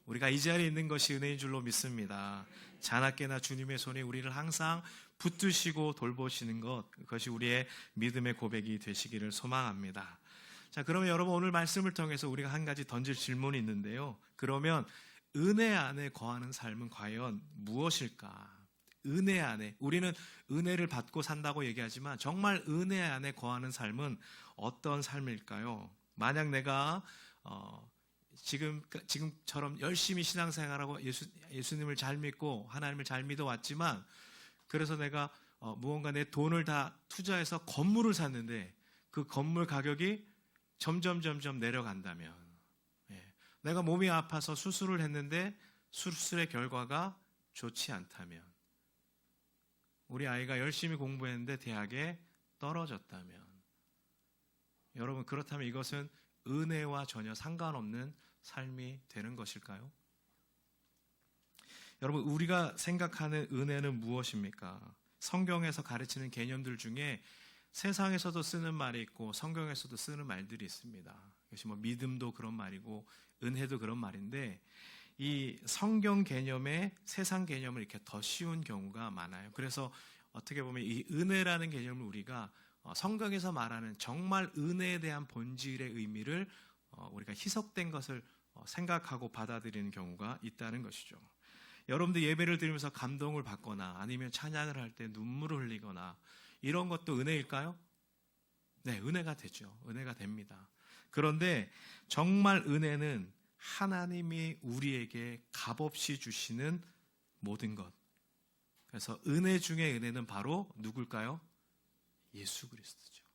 우리가 이 자리에 있는 것이 은혜인 줄로 믿습니다. 자나깨나 주님의 손에 우리를 항상 붙드시고 돌보시는 것, 그것이 우리의 믿음의 고백이 되시기를 소망합니다. 자, 그러면 여러분 오늘 말씀을 통해서 우리가 한 가지 던질 질문이 있는데요. 그러면 은혜 안에 거하는 삶은 과연 무엇일까? 은혜 안에, 우리는 은혜를 받고 산다고 얘기하지만 정말 은혜 안에 거하는 삶은 어떤 삶일까요? 만약 내가 지금처럼 열심히 신앙생활하고 예수님을 잘 믿고 하나님을 잘 믿어왔지만, 그래서 내가 무언가 내 돈을 다 투자해서 건물을 샀는데 그 건물 가격이 점점 내려간다면, 내가 몸이 아파서 수술을 했는데 수술의 결과가 좋지 않다면, 우리 아이가 열심히 공부했는데 대학에 떨어졌다면, 여러분 그렇다면 이것은 은혜와 전혀 상관없는 삶이 되는 것일까요? 여러분, 우리가 생각하는 은혜는 무엇입니까? 성경에서 가르치는 개념들 중에 세상에서도 쓰는 말이 있고 성경에서도 쓰는 말들이 있습니다. 이것이 믿음도 그런 말이고 은혜도 그런 말인데, 이 성경 개념에 세상 개념을 이렇게 더 씌운 경우가 많아요. 그래서 어떻게 보면 이 은혜라는 개념을 우리가 성경에서 말하는 정말 은혜에 대한 본질의 의미를 우리가 희석된 것을 생각하고 받아들이는 경우가 있다는 것이죠. 여러분들 예배를 드리면서 감동을 받거나 아니면 찬양을 할 때 눈물을 흘리거나 이런 것도 은혜일까요? 네, 은혜가 되죠. 은혜가 됩니다. 그런데 정말 은혜는 하나님이 우리에게 값없이 주시는 모든 것. 그래서 은혜 중에 은혜는 바로 누굴까요? 예수 그리스도죠.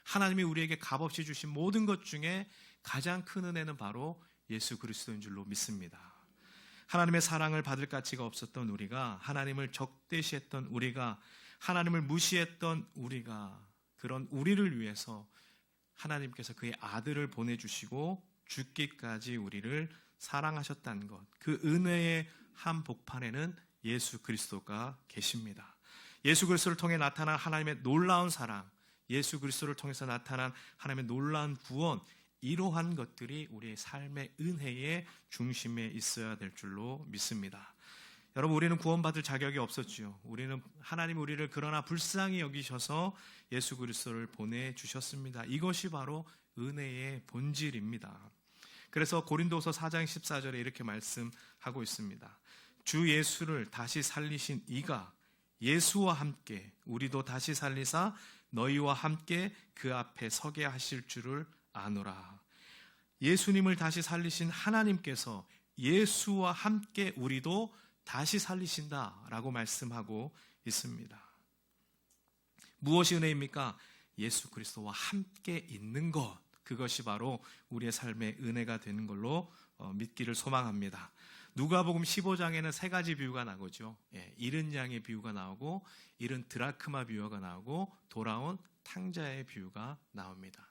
하나님이 우리에게 값없이 주신 모든 것 중에 가장 큰 은혜는 바로 예수 그리스도인 줄로 믿습니다. 하나님의 사랑을 받을 가치가 없었던 우리가, 하나님을 적대시했던 우리가, 하나님을 무시했던 우리가, 그런 우리를 위해서 하나님께서 그의 아들을 보내주시고 죽기까지 우리를 사랑하셨다는 것, 그 은혜의 한 복판에는 예수 그리스도가 계십니다. 예수 그리스도를 통해 나타난 하나님의 놀라운 사랑, 예수 그리스도를 통해서 나타난 하나님의 놀라운 구원, 이러한 것들이 우리의 삶의 은혜의 중심에 있어야 될 줄로 믿습니다. 여러분, 우리는 구원받을 자격이 없었지요. 하나님 우리를 그러나 불쌍히 여기셔서 예수 그리스도를 보내주셨습니다. 이것이 바로 은혜의 본질입니다. 그래서 고린도서 4장 14절에 이렇게 말씀하고 있습니다. 주 예수를 다시 살리신 이가 예수와 함께 우리도 다시 살리사 너희와 함께 그 앞에 서게 하실 줄을 아노라. 예수님을 다시 살리신 하나님께서 예수와 함께 우리도 다시 살리신다라고 말씀하고 있습니다. 무엇이 은혜입니까? 예수 그리스도와 함께 있는 것, 그것이 바로 우리의 삶의 은혜가 되는 걸로 믿기를 소망합니다. 누가복음 15장에는 세 가지 비유가 나오죠. 잃은 양의 비유가 나오고, 잃은 드라크마 비유가 나오고, 돌아온 탕자의 비유가 나옵니다.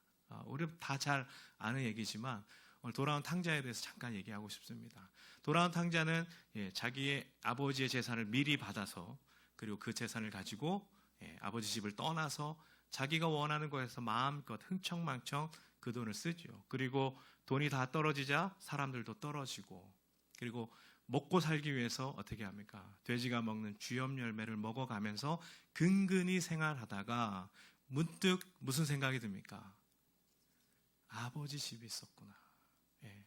우리 다 잘 아는 얘기지만 오늘 돌아온 탕자에 대해서 잠깐 얘기하고 싶습니다. 돌아온 탕자는 자기의 아버지의 재산을 미리 받아서, 그리고 그 재산을 가지고 아버지 집을 떠나서 자기가 원하는 곳에서 마음껏 흥청망청 그 돈을 쓰죠. 그리고 돈이 다 떨어지자 사람들도 떨어지고, 그리고 먹고 살기 위해서 어떻게 합니까? 돼지가 먹는 쥐염 열매를 먹어가면서 근근히 생활하다가 문득 무슨 생각이 듭니까? 아버지 집이 있었구나.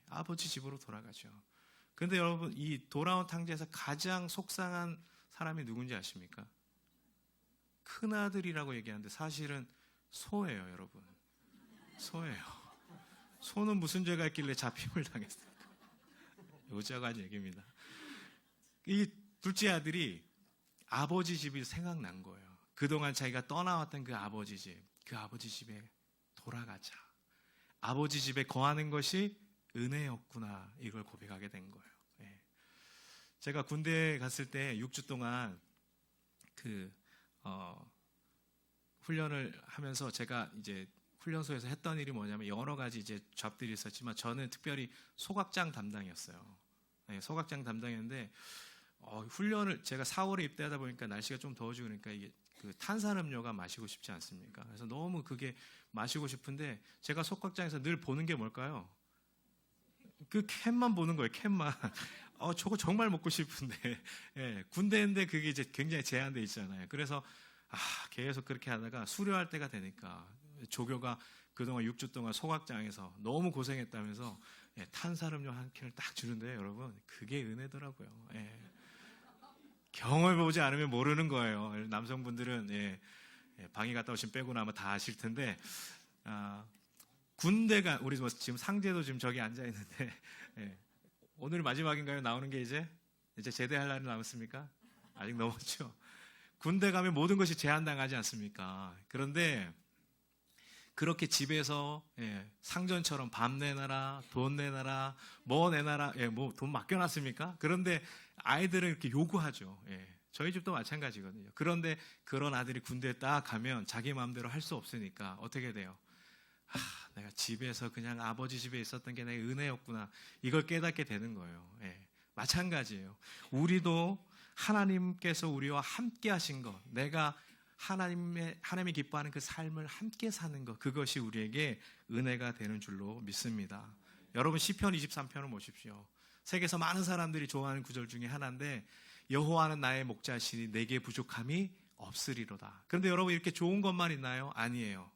아버지 집으로 돌아가죠. 그런데 여러분, 이 돌아온 탕자에서 가장 속상한 사람이 누군지 아십니까? 큰아들이라고 얘기하는데 사실은 소예요, 여러분. 소예요. 소는 무슨 죄가 있길래 잡힘을 당했습니까? 여자가 한 얘기입니다. 이 둘째 아들이 아버지 집이 생각난 거예요. 그동안 자기가 떠나왔던 그 아버지 집에 돌아가자. 아버지 집에 거하는 것이 은혜였구나, 이걸 고백하게 된 거예요. 제가 군대에 갔을 때 6주 동안 훈련을 하면서 제가 이제 훈련소에서 했던 일이 뭐냐면 여러 가지 이제 잡들이 있었지만 저는 특별히 소각장 담당이었어요. 소각장 담당이었는데 훈련을 제가 4월에 입대하다 보니까 날씨가 좀 더워지고 그러니까 이게 그 탄산음료가 마시고 싶지 않습니까? 그래서 너무 그게 마시고 싶은데 제가 소각장에서 늘 보는 게 뭘까요? 그 캔만 보는 거예요. 캔만. 저거 정말 먹고 싶은데. 예, 군대인데 그게 이제 굉장히 제한돼 있잖아요. 그래서 계속 그렇게 하다가 수료할 때가 되니까 조교가 그동안 6주 동안 소각장에서 너무 고생했다면서 탄산음료 한 캔을 딱 주는데 여러분 그게 은혜더라고요. 경험해보지 않으면 모르는 거예요. 남성분들은 방위 갔다 오신 빼고 나면 다 아실 텐데 군대가 우리 지금 상제도 지금 저기 앉아 있는데 오늘 마지막인가요? 나오는 게 이제 제대할 날이 남았습니까? 아직 넘었죠. 군대 가면 모든 것이 제한당하지 않습니까? 그런데 그렇게 집에서 상전처럼 밥 내놔라, 돈 내놔라, 뭐 내놔라, 뭐 돈 맡겨놨습니까? 그런데 아이들은 이렇게 요구하죠. 저희 집도 마찬가지거든요. 그런데 그런 아들이 군대에 딱 가면 자기 마음대로 할 수 없으니까 어떻게 돼요? 내가 집에서 그냥 아버지 집에 있었던 게 내 은혜였구나. 이걸 깨닫게 되는 거예요. 마찬가지예요. 우리도 하나님께서 우리와 함께 하신 것, 내가 하나님이 기뻐하는 그 삶을 함께 사는 것, 그것이 우리에게 은혜가 되는 줄로 믿습니다. 여러분 시편 23편을 보십시오. 세계에서 많은 사람들이 좋아하는 구절 중에 하나인데 여호와는 나의 목자시니 내게 부족함이 없으리로다. 그런데 여러분 이렇게 좋은 것만 있나요? 아니에요.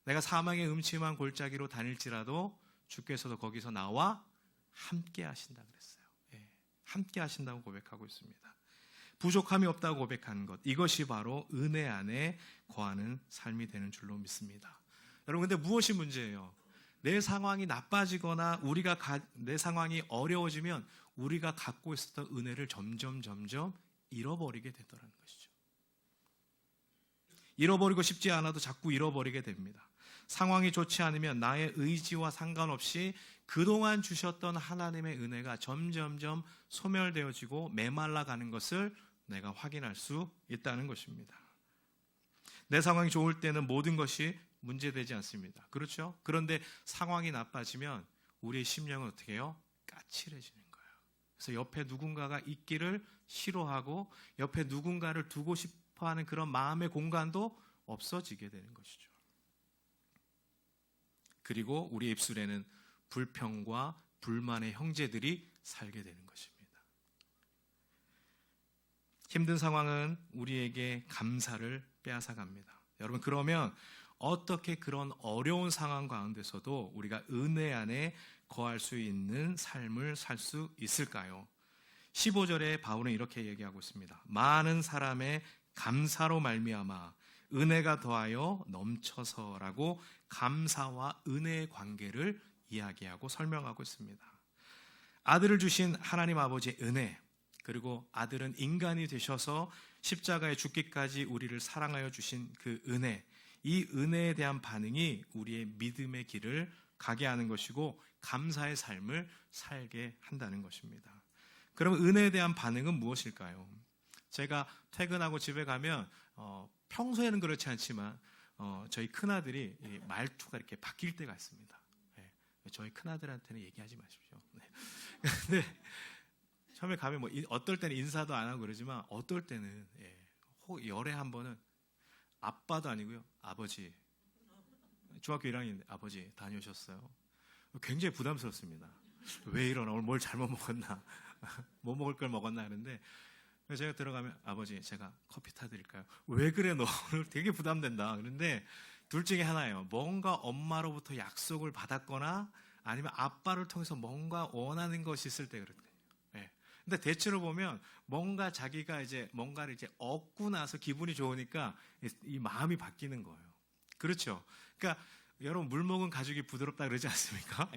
내가 사망의 음침한 골짜기로 다닐지라도 주께서도 거기서 나와 함께 하신다 그랬어요. 함께 하신다고 고백하고 있습니다. 부족함이 없다고 고백하는 것, 이것이 바로 은혜 안에 거하는 삶이 되는 줄로 믿습니다. 여러분 근데 무엇이 문제예요? 내 상황이 나빠지거나 내 상황이 어려워지면 우리가 갖고 있었던 은혜를 점점 잃어버리게 되더라는 것이죠. 잃어버리고 싶지 않아도 자꾸 잃어버리게 됩니다. 상황이 좋지 않으면 나의 의지와 상관없이 그동안 주셨던 하나님의 은혜가 점점점 소멸되어지고 메말라가는 것을 내가 확인할 수 있다는 것입니다. 내 상황이 좋을 때는 모든 것이 문제되지 않습니다. 그렇죠? 그런데 상황이 나빠지면 우리의 심령은 어떻게 해요? 까칠해지는 거예요. 그래서 옆에 누군가가 있기를 싫어하고 옆에 누군가를 두고 싶어하는 그런 마음의 공간도 없어지게 되는 것이죠. 그리고 우리의 입술에는 불평과 불만의 형제들이 살게 되는 것입니다. 힘든 상황은 우리에게 감사를 빼앗아갑니다. 여러분 그러면 어떻게 그런 어려운 상황 가운데서도 우리가 은혜 안에 거할 수 있는 삶을 살 수 있을까요? 15절에 바울은 이렇게 얘기하고 있습니다. 많은 사람의 감사로 말미암아 은혜가 더하여 넘쳐서라고 감사와 은혜의 관계를 이야기하고 설명하고 있습니다. 아들을 주신 하나님 아버지의 은혜, 그리고 아들은 인간이 되셔서 십자가에 죽기까지 우리를 사랑하여 주신 그 은혜, 이 은혜에 대한 반응이 우리의 믿음의 길을 가게 하는 것이고 감사의 삶을 살게 한다는 것입니다. 그럼 은혜에 대한 반응은 무엇일까요? 제가 퇴근하고 집에 가면 평소에는 그렇지 않지만 저희 큰아들이 말투가 이렇게 바뀔 때가 있습니다. 저희 큰아들한테는 얘기하지 마십시오. 근데 처음에 가면 어떨 때는 인사도 안 하고 그러지만 어떨 때는 열에 한 번은 아빠도 아니고요. 아버지. 중학교 1학년인데 아버지 다녀오셨어요. 굉장히 부담스럽습니다. 왜 이러나? 오늘 뭘 잘못 먹었나? 뭐 먹을 걸 먹었나 하는데 제가 들어가면 아버지 제가 커피 타드릴까요? 왜 그래 너? 오늘 되게 부담된다. 그런데 둘 중에 하나예요. 뭔가 엄마로부터 약속을 받았거나 아니면 아빠를 통해서 뭔가 원하는 것이 있을 때 그렇거든요. 근데 대체로 보면 뭔가 자기가 뭔가를 얻고 나서 기분이 좋으니까 이 마음이 바뀌는 거예요. 그렇죠? 그러니까 여러분 물 먹은 가죽이 부드럽다 그러지 않습니까?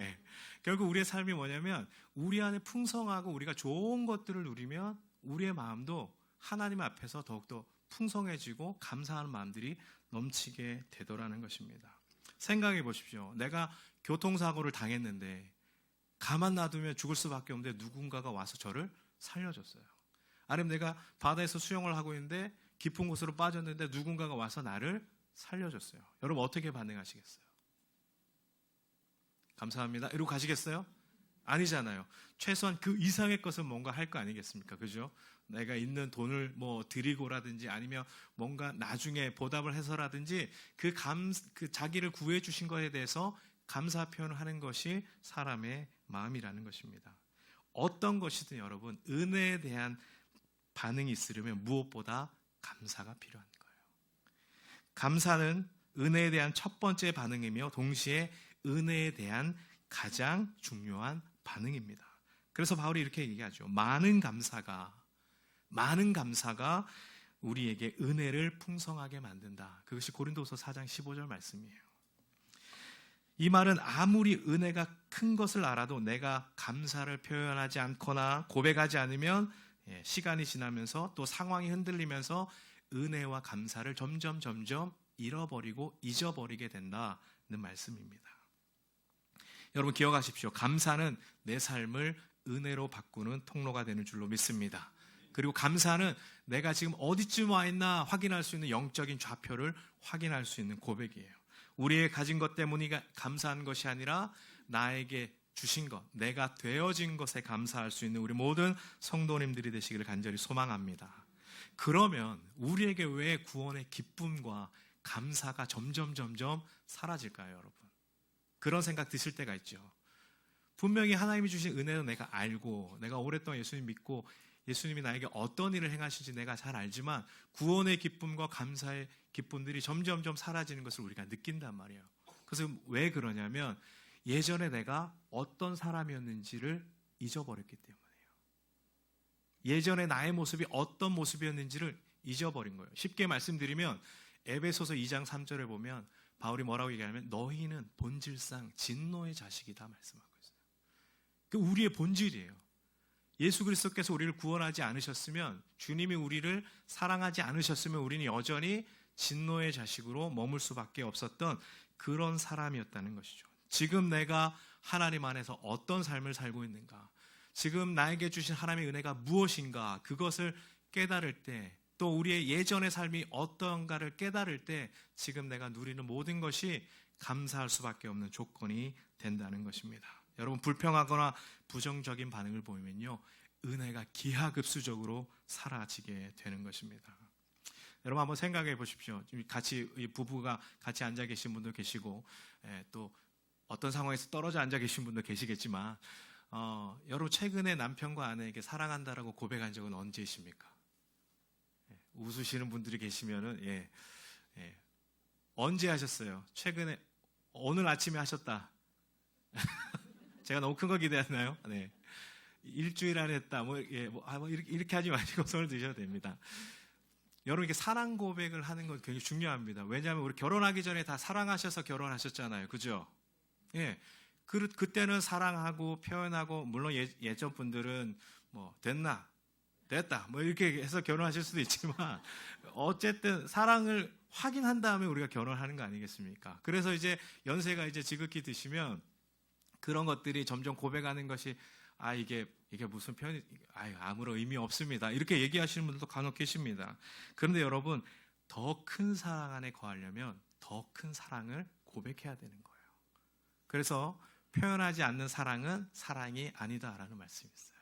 결국 우리의 삶이 뭐냐면 우리 안에 풍성하고 우리가 좋은 것들을 누리면 우리의 마음도 하나님 앞에서 더욱더 풍성해지고 감사하는 마음들이 넘치게 되더라는 것입니다. 생각해 보십시오. 내가 교통사고를 당했는데 가만 놔두면 죽을 수밖에 없는데 누군가가 와서 저를 살려줬어요. 아니면 내가 바다에서 수영을 하고 있는데 깊은 곳으로 빠졌는데 누군가가 와서 나를 살려줬어요. 여러분 어떻게 반응하시겠어요? 감사합니다. 이러고 가시겠어요? 아니잖아요. 최소한 그 이상의 것은 뭔가 할 거 아니겠습니까? 그죠? 내가 있는 돈을 드리고라든지 아니면 뭔가 나중에 보답을 해서라든지 그 자기를 구해 주신 것에 대해서 감사 표현을 하는 것이 사람의 마음이라는 것입니다. 어떤 것이든 여러분 은혜에 대한 반응이 있으려면 무엇보다 감사가 필요한 거예요. 감사는 은혜에 대한 첫 번째 반응이며 동시에 은혜에 대한 가장 중요한 반응입니다. 그래서 바울이 이렇게 얘기하죠. 많은 감사가 우리에게 은혜를 풍성하게 만든다. 그것이 고린도서 4장 15절 말씀이에요. 이 말은 아무리 은혜가 큰 것을 알아도 내가 감사를 표현하지 않거나 고백하지 않으면 시간이 지나면서 또 상황이 흔들리면서 은혜와 감사를 점점 잃어버리고 잊어버리게 된다는 말씀입니다. 여러분 기억하십시오. 감사는 내 삶을 은혜로 바꾸는 통로가 되는 줄로 믿습니다. 그리고 감사는 내가 지금 어디쯤 와 있나 확인할 수 있는 영적인 좌표를 확인할 수 있는 고백이에요. 우리의 가진 것 때문에 감사한 것이 아니라 나에게 주신 것, 내가 되어진 것에 감사할 수 있는 우리 모든 성도님들이 되시기를 간절히 소망합니다. 그러면 우리에게 왜 구원의 기쁨과 감사가 점점 사라질까요, 여러분? 그런 생각 드실 때가 있죠. 분명히 하나님이 주신 은혜는 내가 알고 내가 오랫동안 예수님 믿고 예수님이 나에게 어떤 일을 행하실지 내가 잘 알지만 구원의 기쁨과 감사의 기쁨들이 점점 사라지는 것을 우리가 느낀단 말이에요. 그래서 왜 그러냐면 예전에 내가 어떤 사람이었는지를 잊어버렸기 때문이에요. 예전에 나의 모습이 어떤 모습이었는지를 잊어버린 거예요. 쉽게 말씀드리면 에베소서 2장 3절에 보면 바울이 뭐라고 얘기하냐면 너희는 본질상 진노의 자식이다 말씀하고 있어요. 그 우리의 본질이에요. 예수 그리스도께서 우리를 구원하지 않으셨으면, 주님이 우리를 사랑하지 않으셨으면 우리는 여전히 진노의 자식으로 머물 수밖에 없었던 그런 사람이었다는 것이죠. 지금 내가 하나님 안에서 어떤 삶을 살고 있는가, 지금 나에게 주신 하나님의 은혜가 무엇인가, 그것을 깨달을 때, 또 우리의 예전의 삶이 어떤가를 깨달을 때 지금 내가 누리는 모든 것이 감사할 수밖에 없는 조건이 된다는 것입니다. 여러분 불평하거나 부정적인 반응을 보이면요 은혜가 기하급수적으로 사라지게 되는 것입니다. 여러분 한번 생각해 보십시오. 같이 부부가 같이 앉아 계신 분도 계시고 또 어떤 상황에서 떨어져 앉아 계신 분도 계시겠지만 여러분 최근에 남편과 아내에게 사랑한다라고 고백한 적은 언제이십니까? 웃으시는 분들이 계시면은 언제 하셨어요? 최근에 오늘 아침에 하셨다. 제가 너무 큰 거 기대하나요? 네. 일주일 안에 했다. 이렇게 하지 마시고 손을 드셔도 됩니다. 여러분, 이렇게 사랑 고백을 하는 건 굉장히 중요합니다. 왜냐하면 우리 결혼하기 전에 다 사랑하셔서 결혼하셨잖아요. 그죠? 예. 그때는 사랑하고 표현하고, 물론 예전 분들은 됐다. 이렇게 해서 결혼하실 수도 있지만, 어쨌든 사랑을 확인한 다음에 우리가 결혼하는 거 아니겠습니까? 그래서 이제 연세가 이제 지극히 드시면, 그런 것들이 점점 고백하는 것이 이게 무슨 표현이 아무런 의미 없습니다. 이렇게 얘기하시는 분들도 간혹 계십니다. 그런데 여러분 더 큰 사랑 안에 거하려면 더 큰 사랑을 고백해야 되는 거예요. 그래서 표현하지 않는 사랑은 사랑이 아니다라는 말씀이 있어요.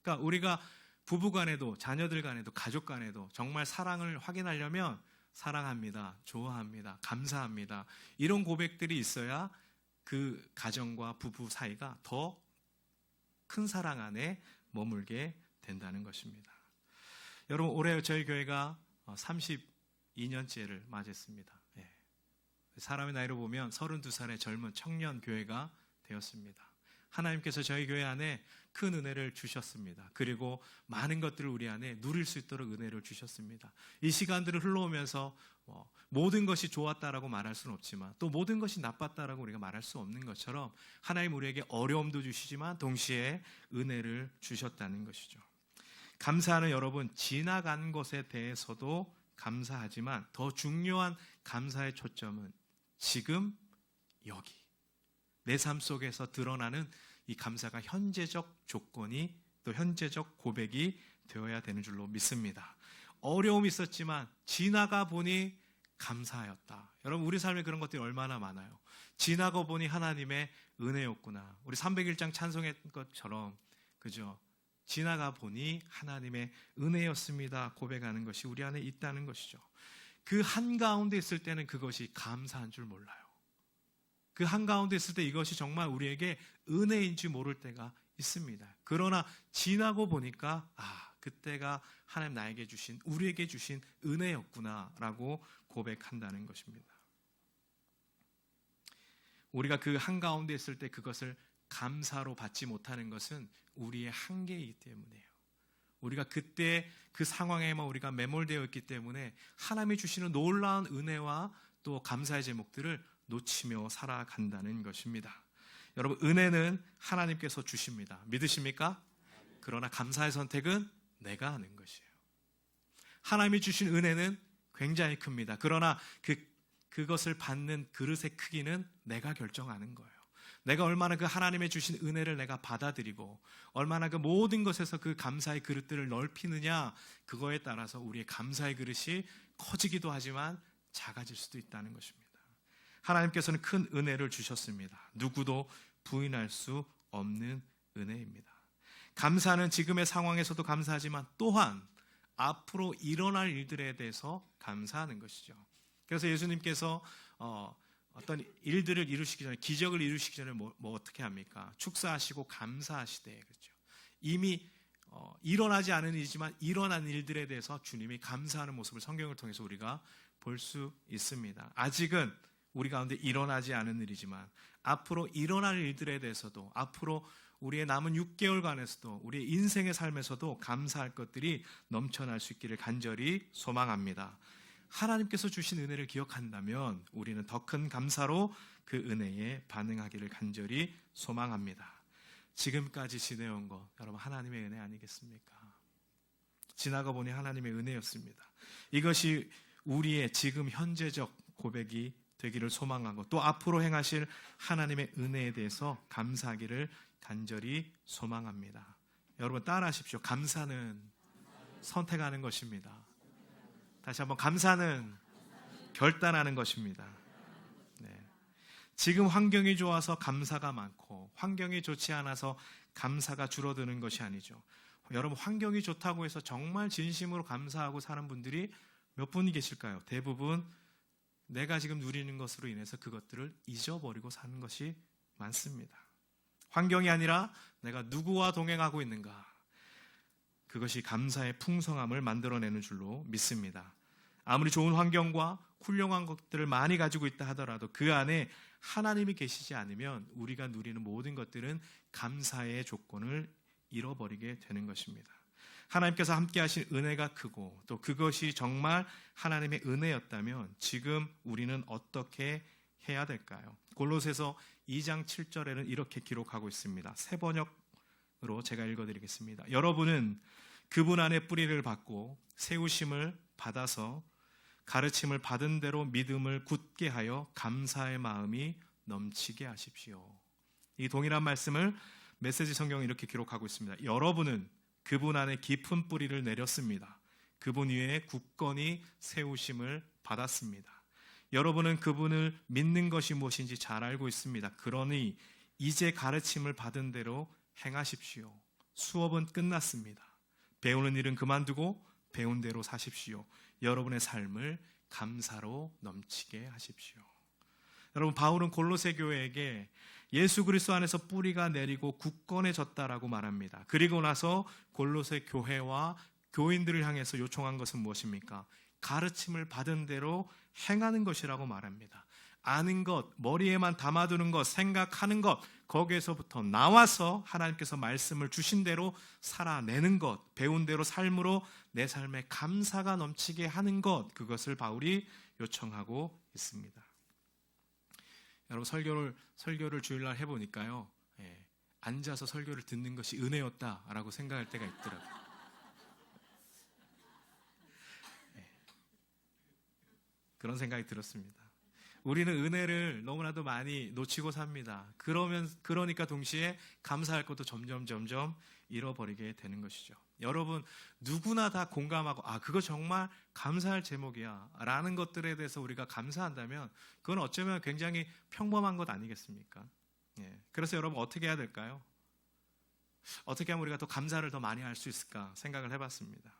그러니까 우리가 부부 간에도 자녀들 간에도 가족 간에도 정말 사랑을 확인하려면 사랑합니다, 좋아합니다, 감사합니다 이런 고백들이 있어야 그 가정과 부부 사이가 더 큰 사랑 안에 머물게 된다는 것입니다. 여러분 올해 저희 교회가 32년째를 맞았습니다. 사람의 나이로 보면 32살의 젊은 청년 교회가 되었습니다. 하나님께서 저희 교회 안에 큰 은혜를 주셨습니다. 그리고 많은 것들을 우리 안에 누릴 수 있도록 은혜를 주셨습니다. 이 시간들을 흘러오면서 모든 것이 좋았다라고 말할 수는 없지만 또 모든 것이 나빴다라고 우리가 말할 수 없는 것처럼 하나님 우리에게 어려움도 주시지만 동시에 은혜를 주셨다는 것이죠. 감사하는 여러분, 지나간 것에 대해서도 감사하지만 더 중요한 감사의 초점은 지금 여기 내 삶 속에서 드러나는 이 감사가 현재적 조건이 또 현재적 고백이 되어야 되는 줄로 믿습니다. 어려움이 있었지만 지나가 보니 감사하였다. 여러분 우리 삶에 그런 것들이 얼마나 많아요. 지나고 보니 하나님의 은혜였구나. 우리 301장 찬송했던 것처럼 그죠? 지나가 보니 하나님의 은혜였습니다. 고백하는 것이 우리 안에 있다는 것이죠. 그 한가운데 있을 때는 그것이 감사한 줄 몰라요. 그 한가운데 있을 때 이것이 정말 우리에게 은혜인지 모를 때가 있습니다. 그러나 지나고 보니까 그때가 하나님 나에게 주신, 우리에게 주신 은혜였구나라고 고백한다는 것입니다. 우리가 그 한가운데 있을 때 그것을 감사로 받지 못하는 것은 우리의 한계이기 때문이에요. 우리가 그때 그 상황에만 우리가 매몰되어 있기 때문에 하나님이 주시는 놀라운 은혜와 또 감사의 제목들을 놓치며 살아간다는 것입니다. 여러분, 은혜는 하나님께서 주십니다. 믿으십니까? 그러나 감사의 선택은 내가 하는 것이에요. 하나님이 주신 은혜는 굉장히 큽니다. 그러나 그것을 받는 그릇의 크기는 내가 결정하는 거예요. 내가 얼마나 그 하나님의 주신 은혜를 내가 받아들이고 얼마나 그 모든 것에서 그 감사의 그릇들을 넓히느냐, 그거에 따라서 우리의 감사의 그릇이 커지기도 하지만 작아질 수도 있다는 것입니다. 하나님께서는 큰 은혜를 주셨습니다. 누구도 부인할 수 없는 은혜입니다. 감사는 지금의 상황에서도 감사하지만 또한 앞으로 일어날 일들에 대해서 감사하는 것이죠. 그래서 예수님께서 어떤 일들을 이루시기 전에, 기적을 이루시기 전에 뭐 어떻게 합니까? 축사하시고 감사하시되, 그렇죠. 이미 일어나지 않은 일이지만 일어난 일들에 대해서 주님이 감사하는 모습을 성경을 통해서 우리가 볼 수 있습니다. 아직은 우리 가운데 일어나지 않은 일이지만 앞으로 일어날 일들에 대해서도, 앞으로 우리의 남은 6개월간에서도, 우리의 인생의 삶에서도 감사할 것들이 넘쳐날 수 있기를 간절히 소망합니다. 하나님께서 주신 은혜를 기억한다면 우리는 더 큰 감사로 그 은혜에 반응하기를 간절히 소망합니다. 지금까지 지내온 것, 여러분 하나님의 은혜 아니겠습니까? 지나가 보니 하나님의 은혜였습니다. 이것이 우리의 지금 현재적 고백이 되기를 소망하고 또 앞으로 행하실 하나님의 은혜에 대해서 감사하기를 간절히 소망합니다. 여러분 따라하십시오. 감사는 선택하는 것입니다. 다시 한번, 감사는 결단하는 것입니다. 네. 지금 환경이 좋아서 감사가 많고 환경이 좋지 않아서 감사가 줄어드는 것이 아니죠. 여러분, 환경이 좋다고 해서 정말 진심으로 감사하고 사는 분들이 몇 분이 계실까요? 대부분 내가 지금 누리는 것으로 인해서 그것들을 잊어버리고 사는 것이 많습니다. 환경이 아니라 내가 누구와 동행하고 있는가, 그것이 감사의 풍성함을 만들어내는 줄로 믿습니다. 아무리 좋은 환경과 훌륭한 것들을 많이 가지고 있다 하더라도 그 안에 하나님이 계시지 않으면 우리가 누리는 모든 것들은 감사의 조건을 잃어버리게 되는 것입니다. 하나님께서 함께 하신 은혜가 크고 또 그것이 정말 하나님의 은혜였다면 지금 우리는 어떻게 해야 될까요? 골로새서 2장 7절에는 이렇게 기록하고 있습니다. 새 번역으로 제가 읽어드리겠습니다. 여러분은 그분 안에 뿌리를 받고 세우심을 받아서 가르침을 받은 대로 믿음을 굳게 하여 감사의 마음이 넘치게 하십시오. 이 동일한 말씀을 메시지 성경은 이렇게 기록하고 있습니다. 여러분은 그분 안에 깊은 뿌리를 내렸습니다. 그분 위에 굳건히 세우심을 받았습니다. 여러분은 그분을 믿는 것이 무엇인지 잘 알고 있습니다. 그러니 이제 가르침을 받은 대로 행하십시오. 수업은 끝났습니다. 배우는 일은 그만두고 배운 대로 사십시오. 여러분의 삶을 감사로 넘치게 하십시오. 여러분, 바울은 골로새 교회에게 예수 그리스도 안에서 뿌리가 내리고 굳건해졌다라고 말합니다. 그리고 나서 골로새 교회와 교인들을 향해서 요청한 것은 무엇입니까? 가르침을 받은 대로 행하는 것이라고 말합니다. 아는 것, 머리에만 담아두는 것, 생각하는 것, 거기에서부터 나와서 하나님께서 말씀을 주신 대로 살아내는 것, 배운 대로 삶으로 내 삶에 감사가 넘치게 하는 것, 그것을 바울이 요청하고 있습니다. 여러분, 설교를 주일날 해보니까요, 앉아서 설교를 듣는 것이 은혜였다라고 생각할 때가 있더라고요. 그런 생각이 들었습니다. 우리는 은혜를 너무나도 많이 놓치고 삽니다. 그러니까 동시에 감사할 것도 점점 잃어버리게 되는 것이죠. 여러분, 누구나 다 공감하고 그거 정말 감사할 제목이야 라는 것들에 대해서 우리가 감사한다면 그건 어쩌면 굉장히 평범한 것 아니겠습니까? 그래서 여러분, 어떻게 해야 될까요? 어떻게 하면 우리가 또 감사를 더 많이 할 수 있을까 생각을 해봤습니다.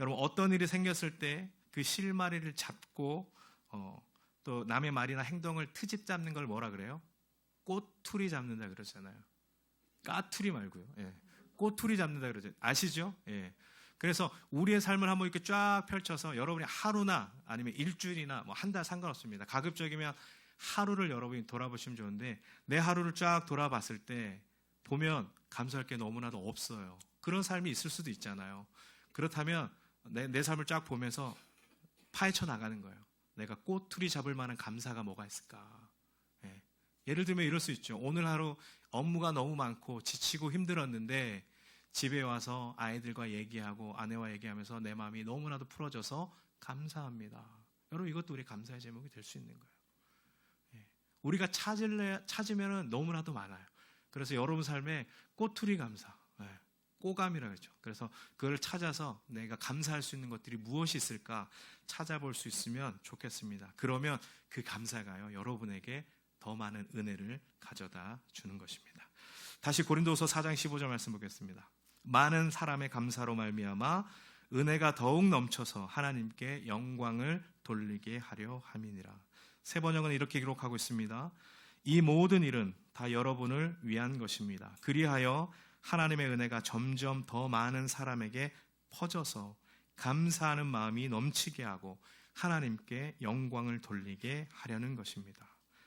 여러분, 어떤 일이 생겼을 때 그 실마리를 잡고 또 남의 말이나 행동을 트집 잡는 걸 뭐라 그래요? 꼬투리 잡는다 그러잖아요. 까투리 말고요. 예. 꼬투리 잡는다 그러죠. 아시죠? 예. 그래서 우리의 삶을 한번 이렇게 쫙 펼쳐서 여러분이 하루나 아니면 일주일이나 뭐 한 달 상관없습니다. 가급적이면 하루를 여러분이 돌아보시면 좋은데 내 하루를 쫙 돌아봤을 때 보면 감사할 게 너무나도 없어요. 그런 삶이 있을 수도 있잖아요. 그렇다면 내 삶을 쫙 보면서 파헤쳐 나가는 거예요. 내가 꼬투리 잡을 만한 감사가 뭐가 있을까? 예. 예를 들면 이럴 수 있죠. 오늘 하루 업무가 너무 많고 지치고 힘들었는데 집에 와서 아이들과 얘기하고 아내와 얘기하면서 내 마음이 너무나도 풀어져서 감사합니다. 여러분 이것도 우리 감사의 제목이 될 수 있는 거예요. 예. 우리가 찾으면 너무나도 많아요. 그래서 여러분 삶에 꼬투리 감사, 꼬감이라고 했죠. 그래서 그걸 찾아서 내가 감사할 수 있는 것들이 무엇이 있을까 찾아볼 수 있으면 좋겠습니다. 그러면 그 감사가요 여러분에게 더 많은 은혜를 가져다 주는 것입니다. 다시 고린도후서 4장 15절 말씀 보겠습니다. 많은 사람의 감사로 말미암아 은혜가 더욱 넘쳐서 하나님께 영광을 돌리게 하려 함이니라. 새 번역은 이렇게 기록하고 있습니다. 이 모든 일은 다 여러분을 위한 것입니다. 그리하여 하나님의 은혜가 점점 더 많은 사람에게 퍼져서 감사하는 마음이 넘치게 하고 하나님께 영광을 돌리게 하려는 것입니다.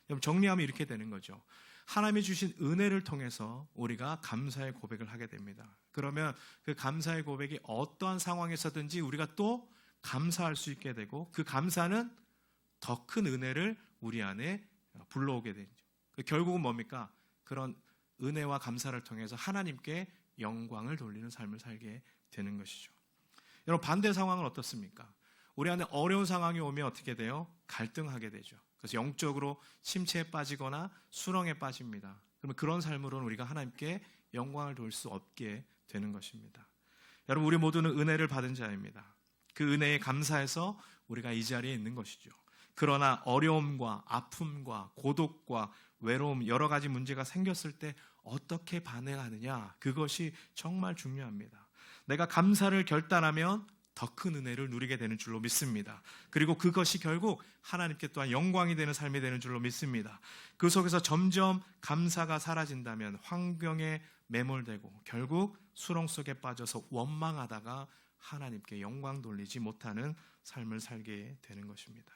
여러분 정리하면 이렇게 되는 거죠. 하나님이 주신 은혜를 통해서 우리가 감사의 고백을 하게 됩니다. 그러면 그 감사의 고백이 어떠한 상황에서든지 우리가 또 감사할 수 있게 되고 그 감사는 더 큰 은혜를 우리 안에 불러오게 되죠. 결국은 뭡니까? 그런 은혜와 감사를 통해서 하나님께 영광을 돌리는 삶을 살게 되는 것이죠. 여러분 반대 상황은 어떻습니까? 우리 안에 어려운 상황이 오면 어떻게 돼요? 갈등하게 되죠. 그래서 영적으로 침체에 빠지거나 수렁에 빠집니다. 그러면 그런 삶으로는 우리가 하나님께 영광을 돌릴 수 없게 되는 것입니다. 여러분 우리 모두는 은혜를 받은 자입니다. 그 은혜에 감사해서 우리가 이 자리에 있는 것이죠. 그러나 어려움과 아픔과 고독과 외로움 여러 가지 문제가 생겼을 때 어떻게 반응하느냐 그것이 정말 중요합니다. 내가 감사를 결단하면 더 큰 은혜를 누리게 되는 줄로 믿습니다. 그리고 그것이 결국 하나님께 또한 영광이 되는 삶이 되는 줄로 믿습니다. 그 속에서 점점 감사가 사라진다면 환경에 매몰되고 결국 수렁 속에 빠져서 원망하다가 하나님께 영광 돌리지 못하는 삶을 살게 되는 것입니다.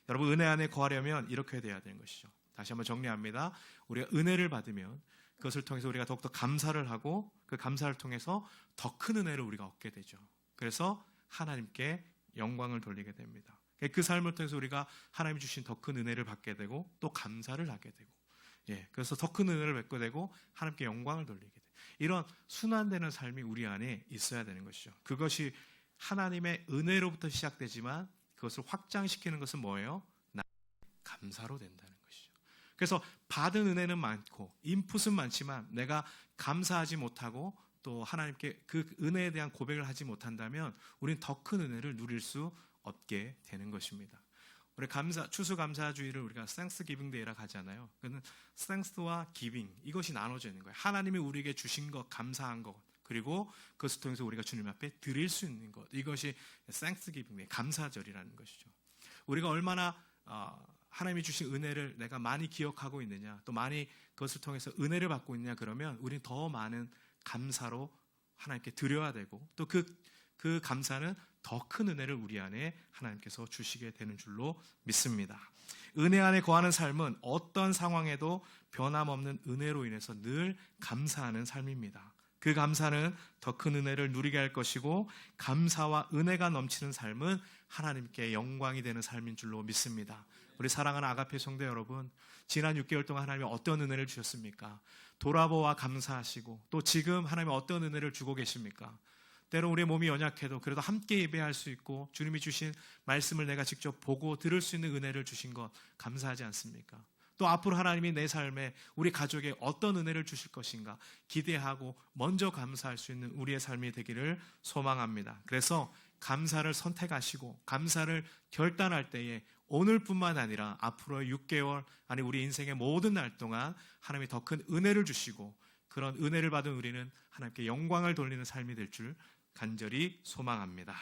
여러분 은혜 안에 거하려면 이렇게 돼야 되는 것이죠. 다시 한번 정리합니다. 우리가 은혜를 받으면 그것을 통해서 우리가 더욱더 감사를 하고 그 감사를 통해서 더 큰 은혜를 우리가 얻게 되죠. 그래서 하나님께 영광을 돌리게 됩니다. 그 삶을 통해서 우리가 하나님이 주신 더 큰 은혜를 받게 되고 또 감사를 하게 되고 그래서 더 큰 은혜를 받게 되고 하나님께 영광을 돌리게 돼요. 이런 순환되는 삶이 우리 안에 있어야 되는 것이죠. 그것이 하나님의 은혜로부터 시작되지만 그것을 확장시키는 것은 뭐예요? 감사로 된다는 것이죠. 그래서 받은 은혜는 많고 인풋은 많지만 내가 감사하지 못하고 또 하나님께 그 은혜에 대한 고백을 하지 못한다면 우리는 더 큰 은혜를 누릴 수 없게 되는 것입니다. 우리 추수감사주의를 우리가 Thanksgiving Day라고 하잖아요. 그는 Thanks와 Giving 이것이 나눠져 있는 거예요. 하나님이 우리에게 주신 것, 감사한 것, 그리고 그것을 통해서 우리가 주님 앞에 드릴 수 있는 것, 이것이 Thanksgiving Day, 감사절이라는 것이죠. 우리가 얼마나 하나님이 주신 은혜를 내가 많이 기억하고 있느냐, 또 많이 그것을 통해서 은혜를 받고 있느냐, 그러면 우리는 더 많은 감사로 하나님께 드려야 되고 또 그 감사는 더 큰 은혜를 우리 안에 하나님께서 주시게 되는 줄로 믿습니다. 은혜 안에 거하는 삶은 어떤 상황에도 변함없는 은혜로 인해서 늘 감사하는 삶입니다. 그 감사는 더 큰 은혜를 누리게 할 것이고 감사와 은혜가 넘치는 삶은 하나님께 영광이 되는 삶인 줄로 믿습니다. 우리 사랑하는 아가페 성도 여러분, 지난 6개월 동안 하나님이 어떤 은혜를 주셨습니까? 돌아보아 감사하시고 또 지금 하나님이 어떤 은혜를 주고 계십니까? 때로 우리의 몸이 연약해도 그래도 함께 예배할 수 있고 주님이 주신 말씀을 내가 직접 보고 들을 수 있는 은혜를 주신 것 감사하지 않습니까? 또 앞으로 하나님이 내 삶에 우리 가족에 어떤 은혜를 주실 것인가 기대하고 먼저 감사할 수 있는 우리의 삶이 되기를 소망합니다. 그래서 감사를 선택하시고 감사를 결단할 때에 오늘뿐만 아니라 앞으로의 6개월 아니 우리 인생의 모든 날 동안 하나님이 더 큰 은혜를 주시고 그런 은혜를 받은 우리는 하나님께 영광을 돌리는 삶이 될 줄 간절히 소망합니다.